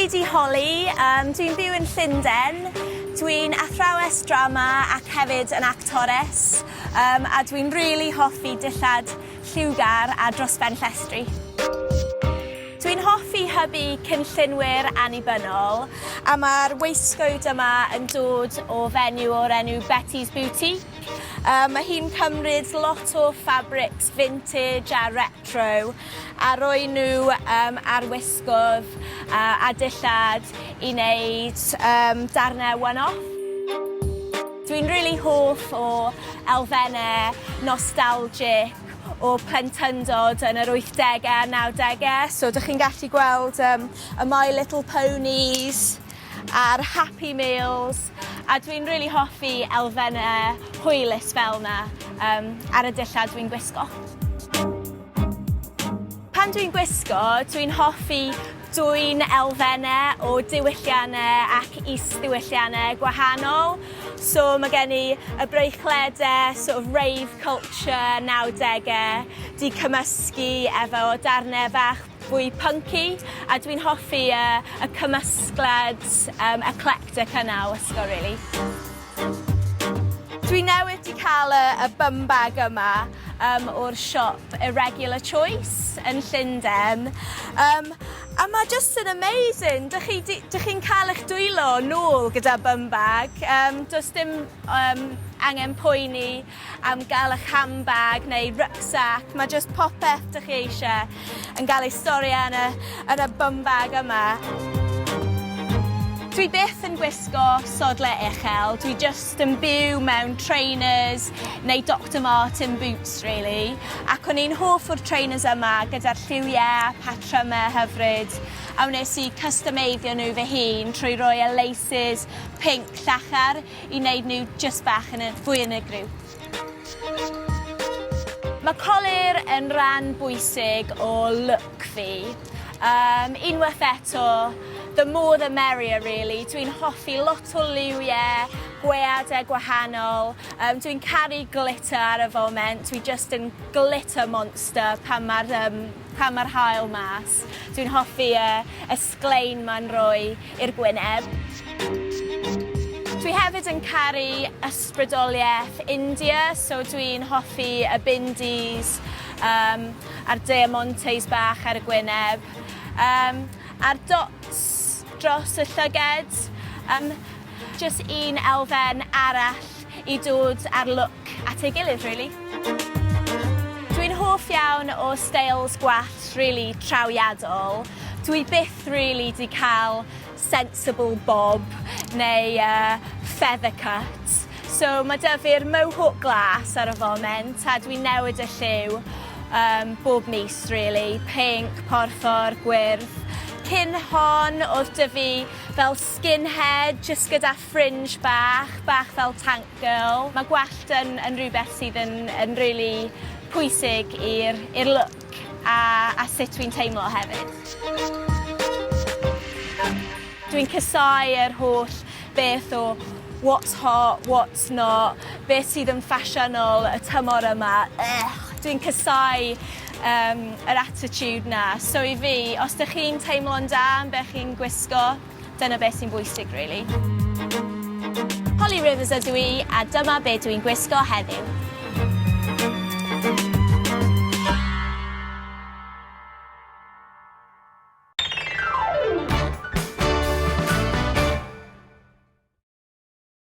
di Holly, dwi'n byw yn Llundain, dwi'n athrawes drama ac hefyd yn actores, a dwi'n really hoffi dillad lliwgar a dros ben llestri. Dwi'n hoffi hybu cynllunwyr annibynnol, a mae'r waistcoat yma yn dod o fenyw o'r enw Betty's Boutique. Mae hi'n cymryd lot o fabrics vintage a retro a roi nhw ar wisgof a dillad i wneud darnau one-off. Dwi'n really hoff o elfennau nostalgic o plentyndod yn yr 80au a 90au. So dych chi'n gallu gweld y My Little Ponies a'r Happy Meals, a dwi'n really hoffi elfennau hwylus fel yna ar y dillad dwi'n gwisgo. Pan dwi'n gwisgo, dwi'n hoffi dwy'n elfennau o diwylliannau ac is-ddiwylliannau gwahanol. So mae gen i y breichledau, sort of rave culture 90au, di cymysgu efo darnau bach fwy punky, a dwi'n hoffi y cymysgled eclectic yna o wisgo, really. Dwi newydd di cael y bum bag yma o'r siop Irregular Choice yn Llundain. A mae just yn amazing. Dych chi'n cael eich dwylo nôl gyda bum bag. Does dim angen poeni am gael eich handbag neu rucksack. Mae just popeth dych chi eisiau yn gael ei stori yn y bum bag yma. Dwi byth yn gwisgo sodlau uchel, dwi just yn byw mewn trainers neu Dr. Martin boots, really. Ac o'n i'n hoff o'r trainers yma gyda'r lliwiau, patrymau hyfryd, a wnes i custom-eidio nhw fy hun trwy roi y laces pink llachar i wneud nhw just bach fwy yn y grŵp. Mae colir yn rhan bwysig o look fi. Unwaith eto, the more the merrier, really. Dwi'n hoffi lot o liwiau, gweadau gwahanol. Dwi'n caru glitter ar y foment. Dwi just yn glitter monster pan mae'r haul mas. Dwi'n hoffi y sglein ma'n roi i'r gwyneb. Dwi hefyd yn caru ysbrydoliaeth India, so dwi'n hoffi y bindis a'r diamantes bach ar y gwyneb. A'r dots dros y llyged, just un elfen arall i dod ar look at ei gilydd, really. Dwi'n hoff iawn o styles gwallt really trawiadol. Dwi byth really di cael sensible bob neu feather cut. So mae 'da fi'r mohawk glas ar y foment, a dwi'n newid y lliw bob mis, really. Pink, porffor, gwyrdd. Cyn hon, oedd 'da fi fel skinhead, just gyda fringe bach fel tank girl. Mae gwallt yn rhywbeth sydd yn really pwysig i'r look a sut dwi'n teimlo hefyd. Dwi'n casau yr holl beth o what's hot, what's not, beth sydd yn ffasiynol y tymor yma. Dwi'n casau yr attitude na. So i fi, os ydych chi'n teimlo'n da am beth chi'n gwisgo, dyna beth sy'n bwysig, really. Holly Rivers ydw i, a dyma beth dwi'n gwisgo heddiw.